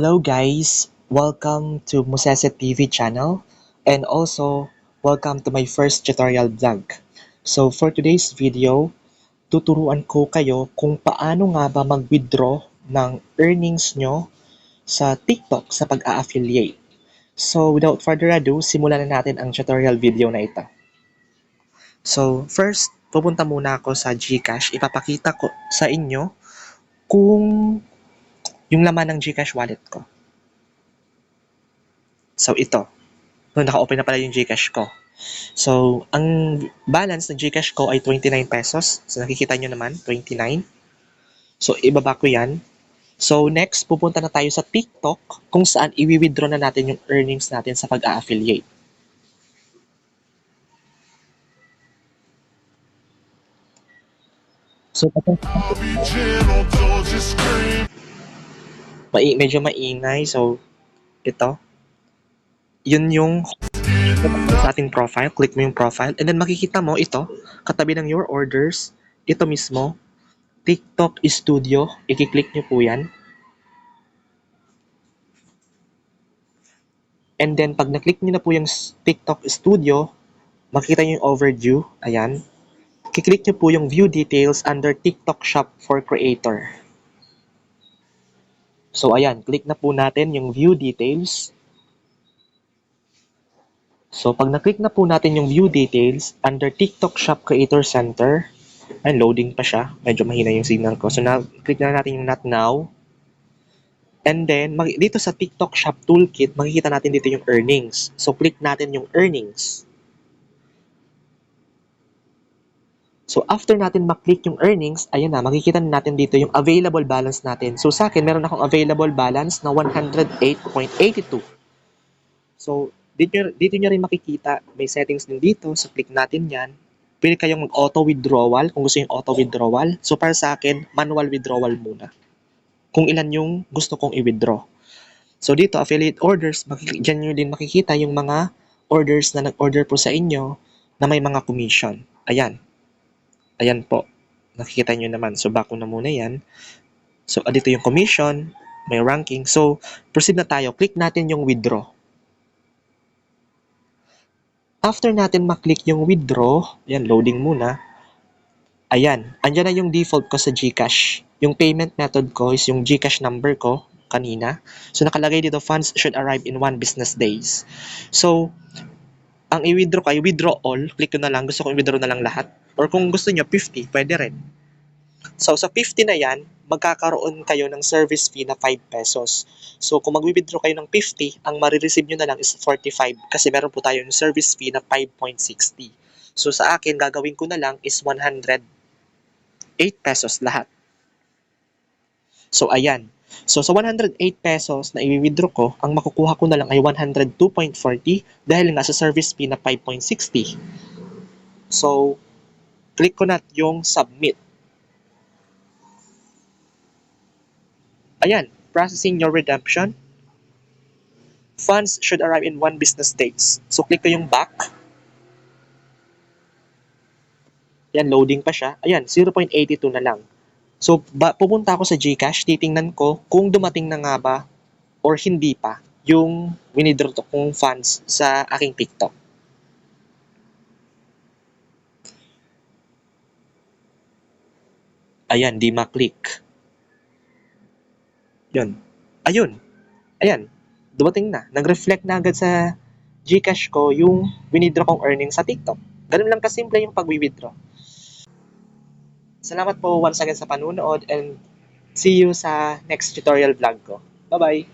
Hello guys, welcome to Musese TV channel and also welcome to my first tutorial vlog. So for today's video, tuturuan ko kayo kung paano nga ba mag-withdraw ng earnings nyo sa TikTok sa pag-a-affiliate. So without further ado, simulan na natin ang tutorial video na ito. So first, pupunta muna ako sa GCash. Ipapakita ko sa inyo kung yung laman ng GCash wallet ko. So ito. No, naka-open na pala yung GCash ko. So, ang balance ng GCash ko ay 29 pesos. So, nakikita nyo naman, 29. So, ibaba ko yan. So, next, pupunta na tayo sa TikTok kung saan i-withdraw na natin yung earnings natin sa pag-a-affiliate. So, medyo maingay. So, ito. Yun yung sa ating profile. Click mo yung profile. And then, makikita mo ito, katabi ng your orders. Ito mismo, TikTok Studio. I-click nyo po yan. And then, pag na-click nyo na po yung TikTok Studio, makikita nyo yung overview. Ayan. Kiklik nyo po yung view details under TikTok Shop for Creator. So, ayan. Click na po natin yung view details. So, pag na-click na po natin yung view details under TikTok Shop Creator Center, ayan, loading pa siya. Medyo mahina yung signal ko. So, click na natin yung Not Now. And then, dito sa TikTok Shop Toolkit, makikita natin dito yung earnings. So, click natin yung earnings. So, after natin maklik yung earnings, ayan na, makikita natin dito yung available balance natin. So, sa akin, meron akong available balance na 108.82. So, dito nyo rin makikita, may settings din dito. So, click natin yan. Pwede kayong mag-auto withdrawal kung gusto yung auto withdrawal. So, para sa akin, manual withdrawal muna. Kung ilan yung gusto kong i-withdraw. So, dito, affiliate orders, dyan nyo din makikita yung mga orders na nag-order po sa inyo na may mga commission. Ayan. Ayan po. Nakikita nyo naman. So, back ko na muna yan. So, dito yung commission, may ranking. So, proceed na tayo. Click natin yung withdraw. After natin maklik yung withdraw, ayan, loading muna. Ayan, andyan na yung default ko sa GCash. Yung payment method ko is yung GCash number ko kanina. So, nakalagay dito, funds should arrive in 1 business days. So, ang i-withdraw ko ay withdraw all. Click ko na lang. Gusto ko i-withdraw na lang lahat. Or kung gusto nyo, 50, pwede rin. So, sa 50 na yan, magkakaroon kayo ng service fee na 5 pesos. So, kung mag-withdraw kayo ng 50, ang marireceive nyo na lang is 45 kasi meron po tayo yung service fee na 5.60. So, sa akin, gagawin ko na lang is 108 pesos lahat. So, ayan. So, sa 108 pesos na i-withdraw ko, ang makukuha ko na lang ay 102.40 dahil nga sa service fee na 5.60. So, click ko na yung submit. Ayan, processing your redemption. Funds should arrive in 1 business days. So, click ko yung back. Ayan, loading pa siya. Ayan, 0.82 na lang. So, pupunta ako sa GCash, titingnan ko kung dumating na nga ba or hindi pa yung winidraw kong funds sa aking TikTok. Ayan, di maklik. Yun. Ayun. Ayan. Dumating na. Nag-reflect na agad sa GCash ko yung winidraw kong earnings sa TikTok. Ganun lang kasimple yung pag-withdraw. Salamat po once again sa panunood and see you sa next tutorial vlog ko. Bye-bye!